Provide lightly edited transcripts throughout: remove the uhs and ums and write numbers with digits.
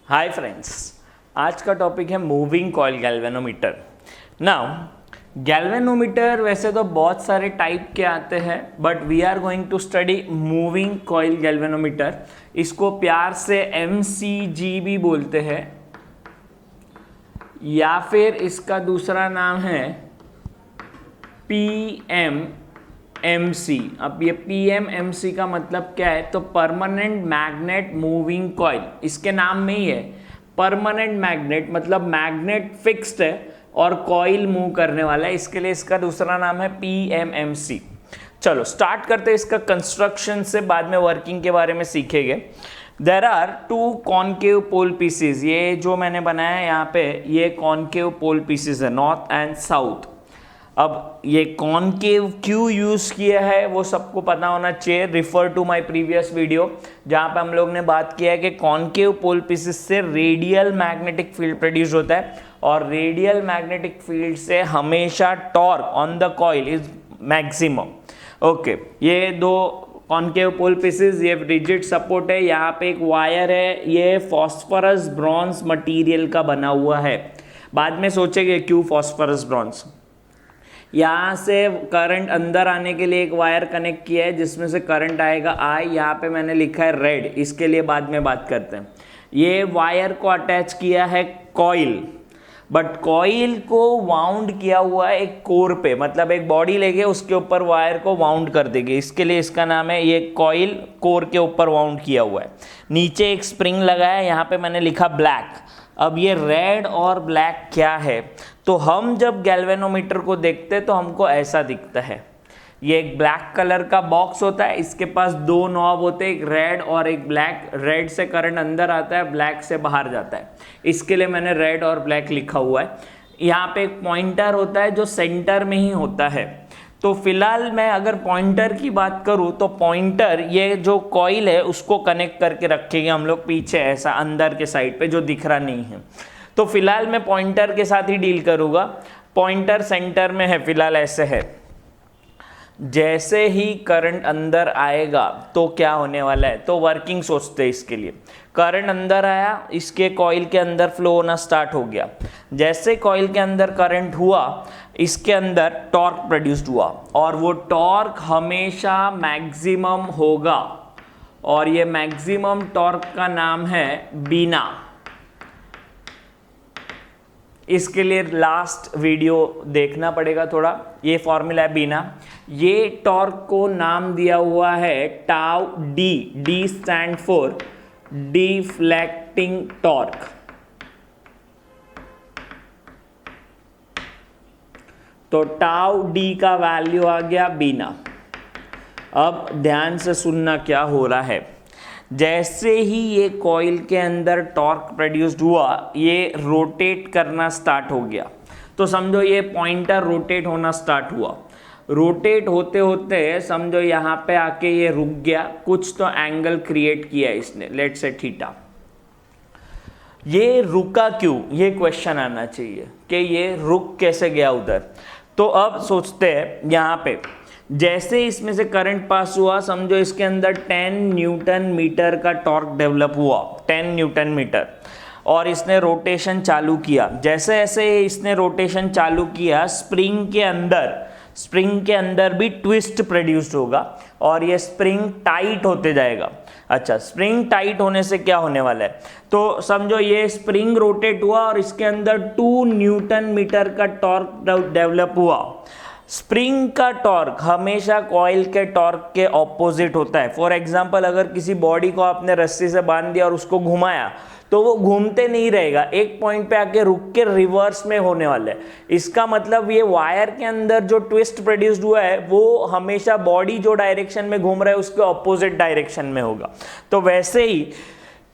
Hi friends, आज का topic है moving coil galvanometer. Now galvanometer वैसे तो बहुत सारे टाइप के आते हैं, but we are going to study moving coil galvanometer. इसको प्यार से MCG भी बोलते हैं, या फिर इसका दूसरा नाम है PMMC। अब ये PMMC का मतलब क्या है, तो परमानेंट मैग्नेट मूविंग कॉइल, इसके नाम में ही है। परमानेंट मैग्नेट मतलब मैग्नेट फिक्स्ड है और कॉइल मूव करने वाला है, इसके लिए इसका दूसरा नाम है PMMC। चलो स्टार्ट करते हैं इसका कंस्ट्रक्शन से, बाद में वर्किंग के बारे में सीखेंगे। There are two concave pole pieces. ये जो मैंने बनाया है यहाँ पे, ये कॉन्केव पोल पीसेज है, नॉर्थ एंड साउथ। अब ये कॉन्केव क्यों यूज़ किया है वो सबको पता होना चाहिए। Refer to my previous video, जहाँ पे हम लोग ने बात किया है कि कॉन्केव पोल पीसेस से रेडियल मैग्नेटिक फील्ड प्रोड्यूस होता है, और रेडियल मैग्नेटिक फील्ड से हमेशा torque on the coil is maximum. Okay, ये दो कॉन्केव पोल पीसेस, ये रिजिड सपोर्ट है, यहाँ पे एक वायर है, ये फॉस्फोरस ब्रॉन्ज मटेरियल का बना हुआ है। बाद में सोचेंगे क्यों फॉस्फोरस ब्रॉन्ज। यहाँ से करंट अंदर आने के लिए एक वायर कनेक्ट किया है, जिसमें से करंट आएगा I। यहाँ पे मैंने लिखा है रेड, इसके लिए बाद में बात करते हैं। ये वायर को अटैच किया है कॉइल, बट कॉइल को वाउंड किया हुआ है एक कोर पे, मतलब एक बॉडी लेके उसके ऊपर वायर को वाउंड कर देंगे, इसके लिए इसका नाम है, ये कॉइल कोर के ऊपर वाउंड किया हुआ है। नीचे एक स्प्रिंग लगा है, यहाँ पे मैंने लिखा ब्लैक। अब ये रेड और ब्लैक क्या है, तो हम जब गैल्वेनोमीटर को देखते हैं तो हमको ऐसा दिखता है। ये एक ब्लैक कलर का बॉक्स होता है, इसके पास दो नॉब होते हैं, एक रेड और एक ब्लैक। रेड से करंट अंदर आता है, ब्लैक से बाहर जाता है, इसके लिए मैंने रेड और ब्लैक लिखा हुआ है। यहाँ पे एक पॉइंटर होता है जो सेंटर में ही होता है। तो फिलहाल मैं अगर पॉइंटर की बात करूँ तो पॉइंटर, ये जो कॉइल है उसको कनेक्ट करके रखेंगे हम लोग पीछे, ऐसा अंदर के साइड पे जो दिख रहा नहीं है। तो फिलहाल मैं पॉइंटर के साथ ही डील करूँगा। पॉइंटर सेंटर में है, फिलहाल ऐसे है। जैसे ही करंट अंदर आएगा तो क्या होने वाला है, तो वर्किंग सोचते हैं इसके लिए। करंट अंदर आया, इसके कॉइल के अंदर फ्लो होना स्टार्ट हो गया। जैसे कॉइल के अंदर करंट हुआ, इसके अंदर टॉर्क प्रोड्यूस्ड हुआ, और वो टॉर्क हमेशा मैक्सिमम होगा, और ये मैक्सिमम टॉर्क का नाम है बीना। इसके लिए लास्ट वीडियो देखना पड़ेगा थोड़ा। ये फॉर्मूला है बीना। ये टॉर्क को नाम दिया हुआ है tau D. D stand for deflecting torque. तो टाउ डी का वैल्यू आ गया बीना। अब ध्यान से सुनना क्या हो रहा है। जैसे ही ये कॉइल के अंदर टॉर्क प्रोड्यूस्ड हुआ, ये रोटेट करना स्टार्ट हो गया। तो समझो ये पॉइंटर रोटेट होना स्टार्ट हुआ। रोटेट होते होते समझो यहाँ पे आके ये रुक गया, कुछ तो एंगल क्रिएट किया इसने, लेट्स से थीटा। ये रुका क्यों, ये क्वेश्चन आना चाहिए कि ये रुक कैसे गया उधर। तो अब सोचते हैं, यहाँ पे जैसे इसमें से करंट पास हुआ, समझो इसके अंदर 10 न्यूटन मीटर का टॉर्क डेवलप हुआ, 10 न्यूटन मीटर, और इसने रोटेशन चालू किया। जैसे जैसे इसने रोटेशन चालू किया, स्प्रिंग के अंदर भी ट्विस्ट प्रोड्यूस्ड होगा, और ये स्प्रिंग टाइट होते जाएगा। अच्छा, स्प्रिंग टाइट होने से क्या होने वाला है, तो समझो ये स्प्रिंग रोटेट हुआ और इसके अंदर 2 न्यूटन मीटर का टॉर्क डेवलप हुआ। स्प्रिंग का टॉर्क हमेशा कॉइल के टॉर्क के ऑपोजिट होता है। फॉर एग्जांपल, अगर किसी बॉडी को आपने रस्सी से बांध दिया और उसको घुमाया, तो वो घूमते नहीं रहेगा, एक पॉइंट पे आके रुक के रिवर्स में होने वाला है। इसका मतलब ये वायर के अंदर जो ट्विस्ट प्रोड्यूस्ड हुआ है, वो हमेशा बॉडी जो डायरेक्शन में घूम रहा है उसके ऑपोजिट डायरेक्शन में होगा। तो वैसे ही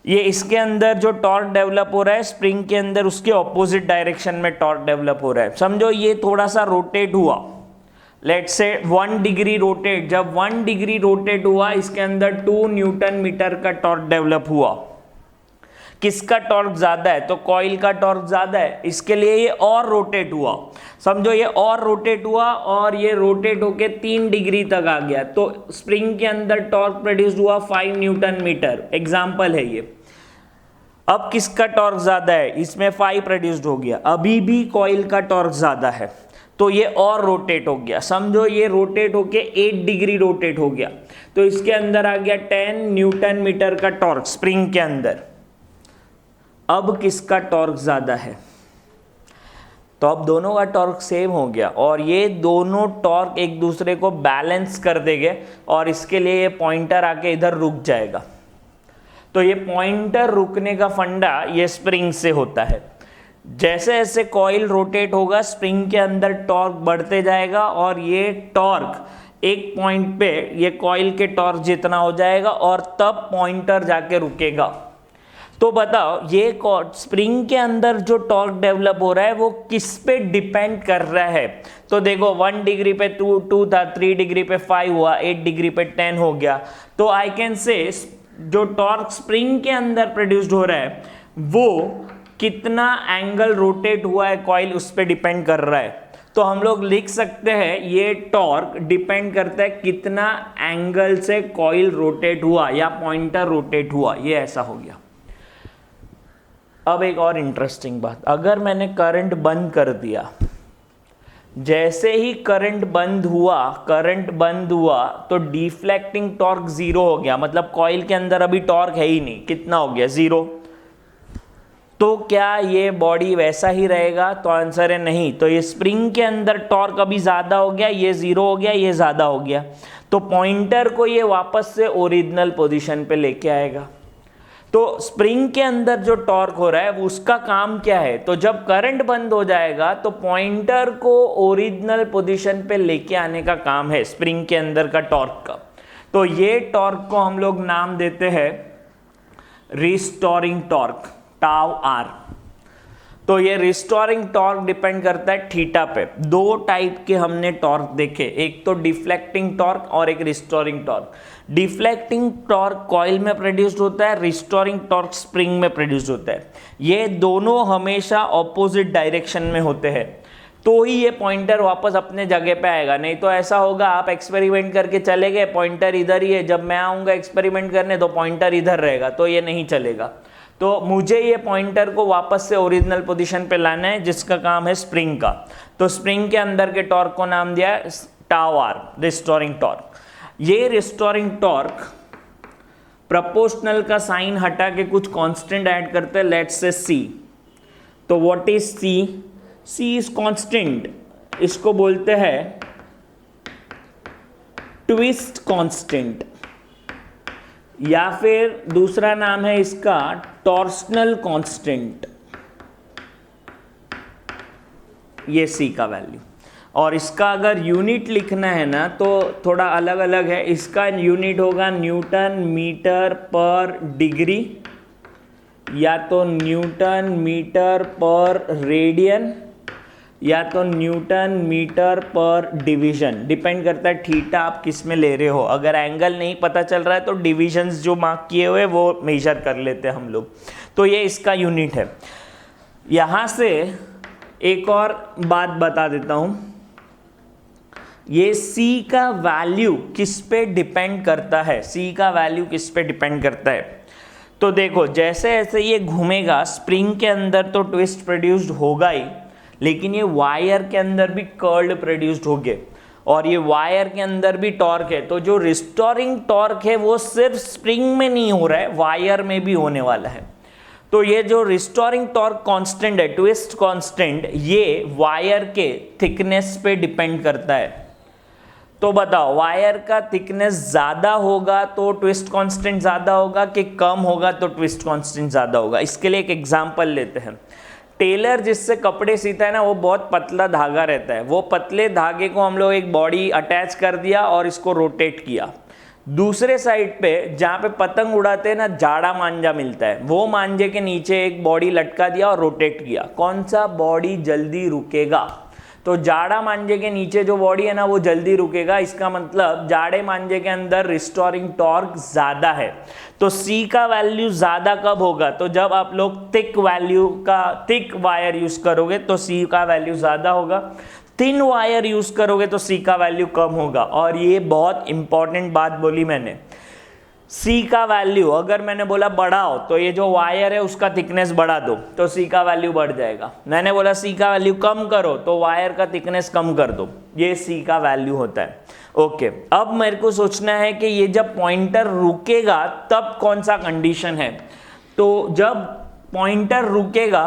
ये इसके अंदर जो टॉर्क डेवलप हो रहा है, स्प्रिंग के अंदर उसके ऑपोजिट डायरेक्शन में टॉर्क डेवलप हो रहा है। समझो ये थोड़ा सा रोटेट हुआ, लेट्स से 1 डिग्री रोटेट। जब 1 डिग्री रोटेट हुआ, इसके अंदर 2 न्यूटन मीटर का टॉर्क डेवलप हुआ। किसका टॉर्क ज्यादा है, तो कॉइल का टॉर्क ज्यादा है, इसके लिए ये और रोटेट हुआ। समझो ये और रोटेट हुआ, और ये रोटेट होके 3 डिग्री तक आ गया, तो स्प्रिंग के अंदर टॉर्क प्रोड्यूस हुआ 5 न्यूटन मीटर। एग्जाम्पल है ये। अब किसका टॉर्क ज़्यादा है, इसमें 5 प्रोड्यूस्ड हो गया, अभी भी कॉइल का टॉर्क ज़्यादा है, तो ये और रोटेट हो गया, समझो ये रोटेट होके 8 डिग्री रोटेट हो गया, तो इसके अंदर आ गया 10 न्यूटन मीटर का टॉर्क स्प्रिंग के अंदर। अब किसका टॉर्क ज़्यादा है, तो अब दोनों का टॉर्क सेम हो गया और ये दोनों टॉर्क एक दूसरे को बैलेंस कर देंगे और इसके लिए ये पॉइंटर आके इधर रुक जाएगा। तो ये पॉइंटर रुकने का फंडा ये स्प्रिंग से होता है। जैसे जैसे कॉइल रोटेट होगा स्प्रिंग के अंदर टॉर्क बढ़ते जाएगा और ये टॉर्क एक पॉइंट पे ये कॉइल के टॉर्क जितना हो जाएगा और तब पॉइंटर जाके रुकेगा। तो बताओ ये स्प्रिंग के अंदर जो टॉर्क डेवलप हो रहा है वो किस पे डिपेंड कर रहा है, तो देखो 1 डिग्री पे 2 था, 3 डिग्री पे 5 हुआ, 8 डिग्री पे 10 हो गया। तो आई कैन से जो टॉर्क स्प्रिंग के अंदर प्रोड्यूस्ड हो रहा है वो कितना एंगल रोटेट हुआ है कॉइल उस पर डिपेंड कर रहा है। तो हम लोग लिख सकते हैं ये टॉर्क डिपेंड करता है कितना एंगल से कॉइल रोटेट हुआ या पॉइंटर रोटेट हुआ, ये ऐसा हो गया। अब एक और इंटरेस्टिंग बात, अगर मैंने करंट बंद कर दिया, जैसे ही करंट बंद हुआ तो डिफ्लेक्टिंग टॉर्क 0 हो गया, मतलब कॉइल के अंदर अभी टॉर्क है ही नहीं, कितना हो गया 0। तो क्या ये बॉडी वैसा ही रहेगा, तो आंसर है नहीं। तो ये स्प्रिंग के अंदर टॉर्क अभी ज़्यादा हो गया, ये 0 हो गया, ये ज़्यादा हो गया, तो पॉइंटर को ये वापस से ओरिजिनल पोजीशन पे लेके आएगा। तो स्प्रिंग के अंदर जो टॉर्क हो रहा है उसका काम क्या है, तो जब करंट बंद हो जाएगा तो पॉइंटर को ओरिजिनल पोजीशन पे लेके आने का काम है स्प्रिंग के अंदर का टॉर्क का। तो ये टॉर्क को हम लोग नाम देते हैं रिस्टोरिंग टॉर्क, टाउ आर। तो ये रिस्टोरिंग टॉर्क डिपेंड करता है थीटा पे। 2 टाइप के हमने टॉर्क देखे, एक तो डिफ्लेक्टिंग टॉर्क और एक restoring torque. Deflecting torque coil में प्रोड्यूस्ड होता है, रिस्टोरिंग टॉर्क स्प्रिंग में प्रोड्यूस्ड होता है। ये दोनों हमेशा ऑपोजिट डायरेक्शन में होते हैं, तो ही ये पॉइंटर वापस अपने जगह पे आएगा। नहीं तो ऐसा होगा आप एक्सपेरिमेंट करके चले गए, पॉइंटर इधर ही है, जब मैं आऊँगा एक्सपेरिमेंट करने तो पॉइंटर इधर रहेगा, तो ये नहीं चलेगा। तो मुझे ये पॉइंटर को वापस से ओरिजिनल पोजीशन पे लाना है, जिसका काम है स्प्रिंग का। तो स्प्रिंग के अंदर के टॉर्क को नाम दिया है टाउ आर, रिस्टोरिंग टॉर्क। ये रिस्टोरिंग टॉर्क प्रोपोर्शनल का साइन हटा के कुछ कांस्टेंट ऐड करते हैं, लेट्स से सी। तो what is C? C is constant, इसको बोलते हैं ट्विस्ट कांस्टेंट, या फिर दूसरा नाम है इसका टॉर्सनल कांस्टेंट, ये सी का वैल्यू। और इसका अगर यूनिट लिखना है ना तो थोड़ा अलग अलग है, इसका यूनिट होगा न्यूटन मीटर पर डिग्री, या तो न्यूटन मीटर पर रेडियन, या तो न्यूटन मीटर पर डिवीजन। डिपेंड करता है थीटा आप किस में ले रहे हो। अगर एंगल नहीं पता चल रहा है तो डिविजन्स जो मार्क किए हुए वो मेजर कर लेते हैं हम लोग। तो ये इसका यूनिट है। यहाँ से एक और बात बता देता हूँ, ये C का वैल्यू किस पे डिपेंड करता है, C का वैल्यू किस पे डिपेंड करता है। तो देखो जैसे जैसे ये घूमेगा स्प्रिंग के अंदर तो ट्विस्ट प्रोड्यूस्ड होगा ही, लेकिन ये वायर के अंदर भी कर्ल प्रोड्यूस्ड होंगे और ये वायर के अंदर भी टॉर्क है। तो जो रिस्टोरिंग टॉर्क है वो सिर्फ स्प्रिंग में नहीं हो रहा है, वायर में भी होने वाला है। तो ये जो रिस्टोरिंग टॉर्क कांस्टेंट है, ट्विस्ट कांस्टेंट, ये वायर के थिकनेस पे डिपेंड करता है। तो बताओ वायर का थिकनेस ज़्यादा होगा तो ट्विस्ट कांस्टेंट ज़्यादा होगा कि कम होगा तो ट्विस्ट कांस्टेंट ज़्यादा होगा। इसके लिए एक एग्जांपल लेते हैं। टेलर जिससे कपड़े सीता है ना, वो बहुत पतला धागा रहता है। वो पतले धागे को हम लोग एक बॉडी अटैच कर दिया और इसको रोटेट किया। दूसरे साइड पे जहाँ पे पतंग उड़ाते हैं ना, जाड़ा मांझा मिलता है, वो मांझे के नीचे एक बॉडी लटका दिया और रोटेट किया। कौन सा बॉडी जल्दी रुकेगा? तो जाड़ा मांझे के नीचे जो बॉडी है ना वो जल्दी रुकेगा। इसका मतलब जाड़े मांझे के अंदर रिस्टोरिंग टॉर्क ज़्यादा है। तो C का वैल्यू ज़्यादा कब होगा? तो जब आप लोग थिक वायर यूज़ करोगे तो C का वैल्यू ज़्यादा होगा, थिन वायर यूज़ करोगे तो C का वैल्यू कम होगा। और ये बहुत इंपॉर्टेंट बात बोली मैंने, सी का वैल्यू अगर मैंने बोला बढ़ाओ तो ये जो वायर है उसका थिकनेस बढ़ा दो तो सी का वैल्यू बढ़ जाएगा। मैंने बोला सी का वैल्यू कम करो तो वायर का थिकनेस कम कर दो, ये सी का वैल्यू होता है। ओके, अब मेरे को सोचना है कि ये जब पॉइंटर रुकेगा तब कौन सा कंडीशन है। तो जब पॉइंटर रुकेगा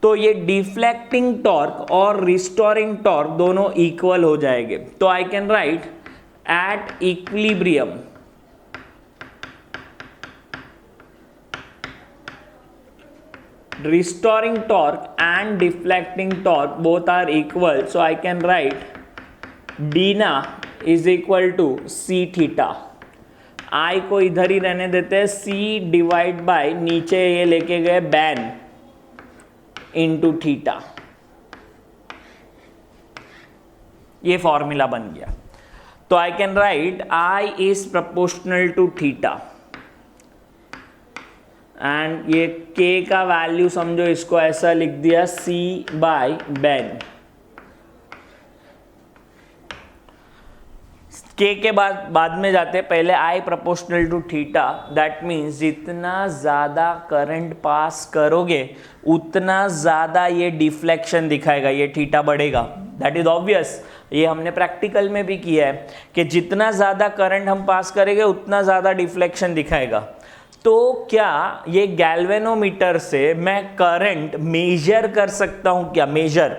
तो ये डिफ्लेक्टिंग टॉर्क और रिस्टोरिंग टॉर्क दोनों इक्वल हो जाएंगे। तो I can right at equilibrium restoring torque and deflecting torque both are equal, so I can write dina is equal to c theta। I को इधर ही रहने देते हैं, c डिवाइड बाय नीचे ये लेके गए बैन इंटू थीटा, ये फॉर्मूला बन गया। तो I can write I is proportional to theta and ये k का वैल्यू समझो इसको ऐसा लिख दिया c बाय बैन। k के बाद में जाते पहले I proportional to theta, that means जितना ज़्यादा करंट पास करोगे उतना ज़्यादा ये डिफ्लेक्शन दिखाएगा, ये थीटा बढ़ेगा। दैट इज ऑब्वियस, ये हमने प्रैक्टिकल में भी किया है कि जितना ज़्यादा करंट हम पास करेंगे उतना ज़्यादा डिफ्लेक्शन दिखाएगा। तो क्या ये गैल्वेनोमीटर से मैं करंट मेजर कर सकता हूँ क्या? मेजर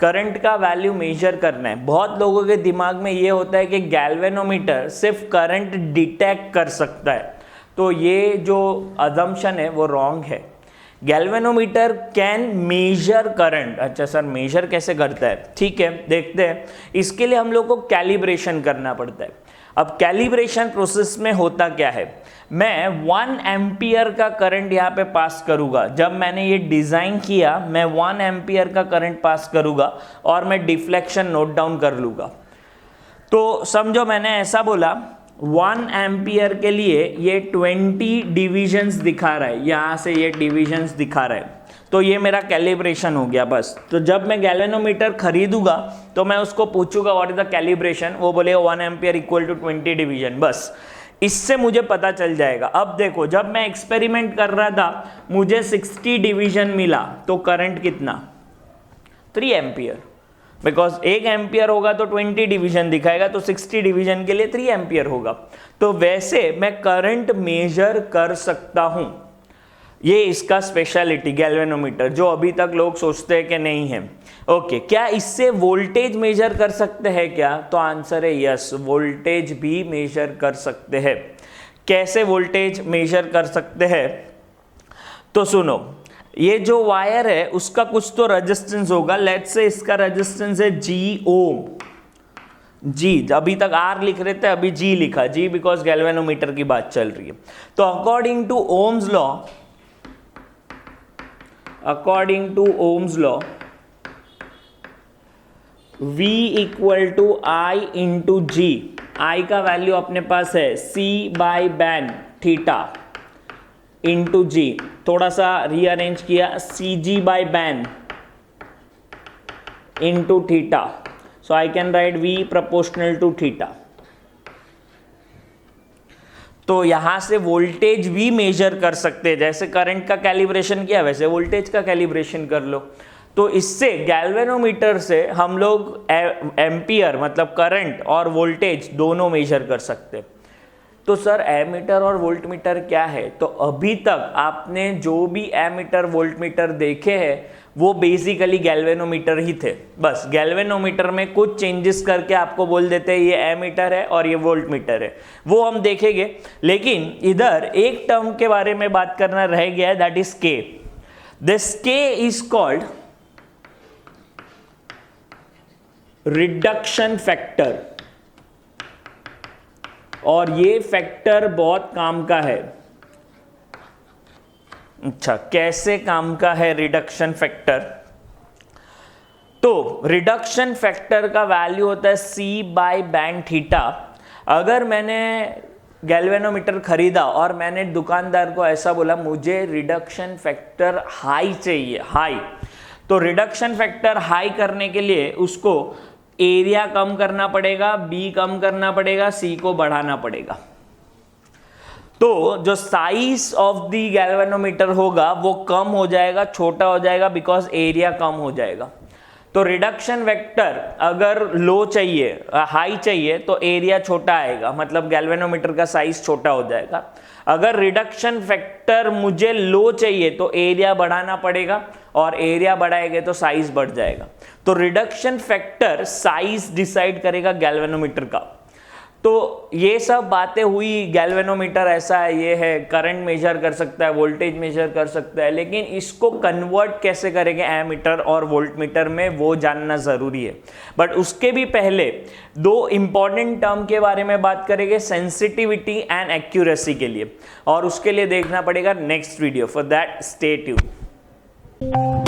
करंट का वैल्यू मेजर करना है। बहुत लोगों के दिमाग में ये होता है कि गैल्वेनोमीटर सिर्फ करंट डिटेक्ट कर सकता है, तो ये जो अजम्पशन है वो रॉन्ग है। Galvanometer can measure current. अच्छा सर मेजर कैसे करता है? ठीक है देखते हैं। इसके लिए हम लोग को कैलिब्रेशन करना पड़ता है। अब कैलिब्रेशन प्रोसेस में होता क्या है, मैं 1 एम्पियर का करंट यहाँ पे पास करूँगा। जब मैंने ये डिज़ाइन किया मैं 1 एम्पियर का करंट पास करूँगा और मैं डिफ्लेक्शन नोट डाउन कर लूँगा। तो समझो मैंने ऐसा बोला 1 एम्पियर के लिए ये 20 डिविजन्स दिखा रहा है, यहाँ से ये डिविजन्स दिखा रहा है, तो ये मेरा कैलिब्रेशन हो गया बस। तो जब मैं गैल्वेनोमीटर खरीदूंगा तो मैं उसको पूछूंगा व्हाट इज द कैलिब्रेशन, वो बोलेगा 1 एम्पियर इक्वल टू 20 डिवीजन, बस इससे मुझे पता चल जाएगा। अब देखो जब मैं एक्सपेरिमेंट कर रहा था मुझे 60 डिवीजन मिला, तो करंट कितना? 3 एम्पियर, बिकॉज 1 एम्पियर होगा तो 20 डिवीजन दिखाएगा, तो 60 डिवीजन के लिए 3 एम्पियर होगा। तो वैसे मैं करंट मेजर कर सकता हूं, ये इसका स्पेशलिटी गैल्वेनोमीटर, जो अभी तक लोग सोचते हैं कि नहीं है। ओके, क्या इससे वोल्टेज मेजर कर सकते हैं क्या? तो आंसर है यस, वोल्टेज भी मेजर कर सकते हैं। कैसे वोल्टेज मेजर कर सकते हैं? तो सुनो, ये जो वायर है उसका कुछ तो रेजिस्टेंस होगा। लेट्स से इसका रेजिस्टेंस है जी ओम। जी, अभी तक आर लिख रहे थे, अभी जी लिखा, जी बिकॉज गैल्वेनोमीटर की बात चल रही है। तो according to Ohm's law V equal to I into G. I का वैल्यू अपने पास है C by BAN theta into G, थोड़ा सा रीअरेंज किया CG by BAN into theta, so I can write V proportional to theta. तो यहां से वोल्टेज भी मेजर कर सकते हैं, जैसे करंट का कैलिब्रेशन किया वैसे वोल्टेज का कैलिब्रेशन कर लो। तो इससे गैल्वेनोमीटर से हम लोग एम्पियर मतलब करंट और वोल्टेज दोनों मेजर कर सकते हैं। तो सर एमीटर और वोल्टमीटर क्या है? तो अभी तक आपने जो भी एमीटर वोल्टमीटर देखे हैं वो बेसिकली गैल्वेनोमीटर ही थे। बस गैल्वेनोमीटर में कुछ चेंजेस करके आपको बोल देते हैं ये एमीटर है और ये वोल्टमीटर है, वो हम देखेंगे। लेकिन इधर एक टर्म के बारे में बात करना रह गया है, दैट इज के। दिस के इज कॉल्ड रिडक्शन फैक्टर, और ये फैक्टर बहुत काम का है। अच्छा, कैसे काम का है रिडक्शन फैक्टर? तो रिडक्शन फैक्टर का वैल्यू होता है C बाई बैन थीटा। अगर मैंने गैल्वेनोमीटर खरीदा और मैंने दुकानदार को ऐसा बोला मुझे रिडक्शन फैक्टर हाई चाहिए, हाई, तो रिडक्शन फैक्टर हाई करने के लिए उसको एरिया कम करना पड़ेगा, बी कम करना पड़ेगा, सी को बढ़ाना पड़ेगा। तो जो साइज ऑफ द गैल्वेनोमीटर होगा वो कम हो जाएगा, छोटा हो जाएगा, बिकॉज एरिया कम हो जाएगा। तो रिडक्शन वेक्टर अगर लो चाहिए, हाई चाहिए, तो एरिया छोटा आएगा, मतलब गैल्वेनोमीटर का साइज छोटा हो जाएगा। अगर रिडक्शन फैक्टर मुझे लो चाहिए तो एरिया बढ़ाना पड़ेगा, और एरिया बढ़ाएंगे तो साइज बढ़ जाएगा। तो रिडक्शन फैक्टर साइज डिसाइड करेगा गैल्वेनोमीटर का। तो ये सब बातें हुई, गैल्वेनोमीटर ऐसा है, ये है, करंट मेजर कर सकता है, वोल्टेज मेजर कर सकता है, लेकिन इसको कन्वर्ट कैसे करेंगे एमीटर और वोल्टमीटर में, वो जानना ज़रूरी है। बट उसके भी पहले दो इंपॉर्टेंट टर्म के बारे में बात करेंगे, सेंसिटिविटी एंड एक्यूरेसी के लिए, और उसके लिए देखना पड़ेगा next video. For that stay tuned.